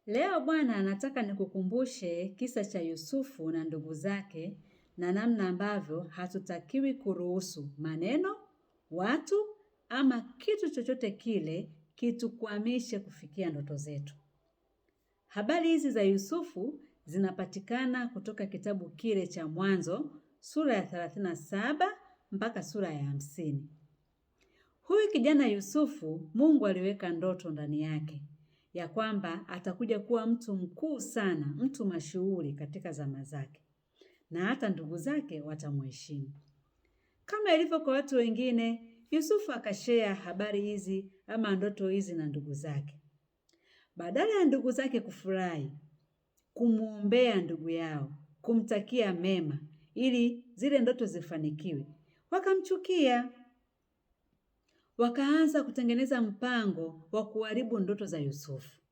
Leo bwana nataka nikukumbushe kisa cha Yusufu na ndugu zake na namna ambavyo hatutakiwi kuruhusu maneno, watu ama kitu chochote kile kitukwamishe kufikia ndoto zetu. Habari hizi za Yusufu zinapatikana kutoka kitabu kile cha Mwanzo sura ya 37 mpaka sura ya 50. Huyu kijana Yusufu, Mungu aliweka ndoto ndani yake ya kwamba atakuja kuwa mtu mkuu sana, mtu mashuhuri katika zama zake, na hata ndugu zake watamheshimu. Kama ilivyo kwa watu wengine, Yusufu akashare habari hizi ama ndoto hizi na ndugu zake. Badala ya ndugu zake kufurahi, kumuombea ndugu yao, kumtakia mema ili zile ndoto zifanikiwe, wakamchukia. Wakaanza kutengeneza mpango wa kuharibu ndoto za Yusufu.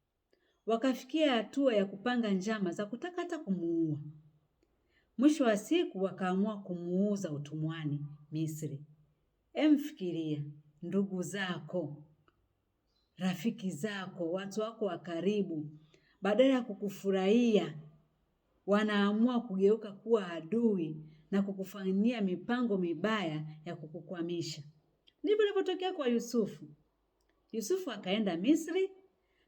Wakafikia hatua ya kupanga njama za kutaka hata kumuua. Mwisho wa siku wakaamua kumuuza utumwani Misri. Emfikiria, ndugu zako, rafiki zako, watu wako wa karibu, badala ya kukufurahia, wanaamua kugeuka kuwa adui na kukufanyia mipango mibaya ya kukukwamisha. Ndivyo ilivyotokea kwa Yusufu. Yusufu akaenda Misri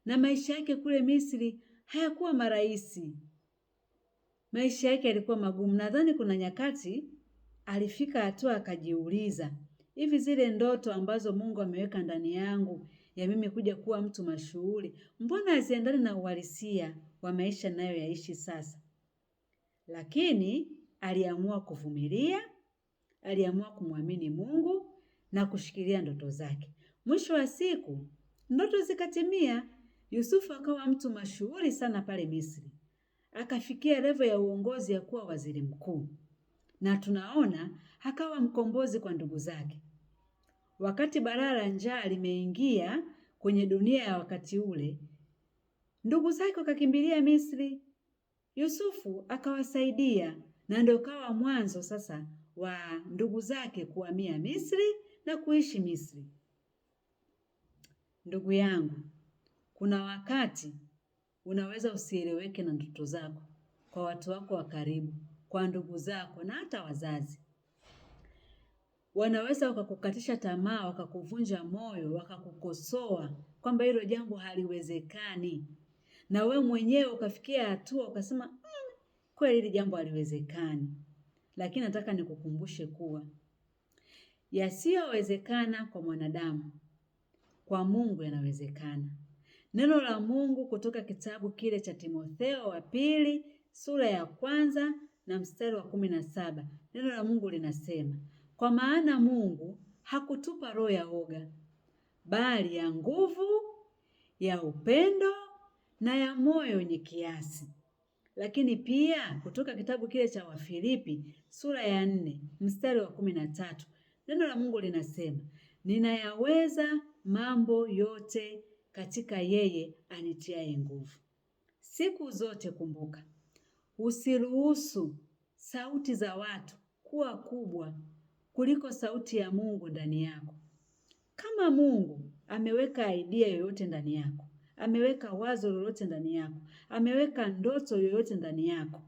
na maisha yake kule Misri hayakuwa marahisi. Maisha yake yalikuwa magumu. Nadhani kuna nyakati alifika hatua akajiuliza, hivi zile ndoto ambazo Mungu ameweka ndani yangu ya mimi kuja kuwa mtu mashuhuri, mbona haziendani na uhalisia wa maisha ninayoyaishi sasa? Lakini aliamua kuvumilia, aliamua kumwamini Mungu na kushikilia ndoto zake. Mwisho wa siku, ndoto zikatimia. Yusufu akawa mtu mashuhuri sana pale Misri. Akafikia level ya uongozi ya kuwa waziri mkuu. Na tunaona akawa mkombozi kwa ndugu zake. Wakati balaa la njaa limeingia kwenye dunia ya wakati ule, ndugu zake wakakimbilia Misri. Yusufu akawasaidia na ndio kawa mwanzo sasa wa ndugu zake kuhamia Misri na kuishi Misri. Ndugu yangu, kuna wakati unaweza usieleweke na ndoto zako kwa watu wako wa karibu, kwa ndugu zako na hata wazazi. Wanaweza wakakukatisha tamaa, wakakuvunja moyo, wakakukosoa kwamba hilo jambo haliwezekani. Na wewe mwenyewe ukafikia hatua ukasema, kweli hili jambo haliwezekani. Lakini nataka nikukumbushe kuwa yasiyowezekana kwa mwanadamu, kwa Mungu yanawezekana. Neno la Mungu kutoka kitabu kile cha Timotheo wa pili, sura ya 1 na mstari wa 17. Neno la Mungu linasema, kwa maana Mungu hakutupa roho ya woga, bali ya nguvu, ya upendo na ya moyo wenye kiasi. Lakini pia kutoka kitabu kile cha Wafilipi, sura ya 4, mstari wa 13. Neno la Mungu linasema, ninayaweza mambo yote katika yeye anitiaye nguvu. Siku zote kumbuka, usiruhusu sauti za watu kuwa kubwa kuliko sauti ya Mungu ndani yako. Kama Mungu ameweka idea yoyote ndani yako, ameweka wazo lolote ndani yako, ameweka ndoto yoyote ndani yako,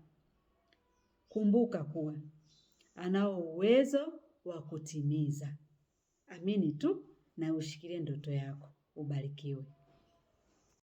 kumbuka kuwa anao uwezo wa kutimiza. Amini tu na ushikilie ndoto yako. Ubarikiwe.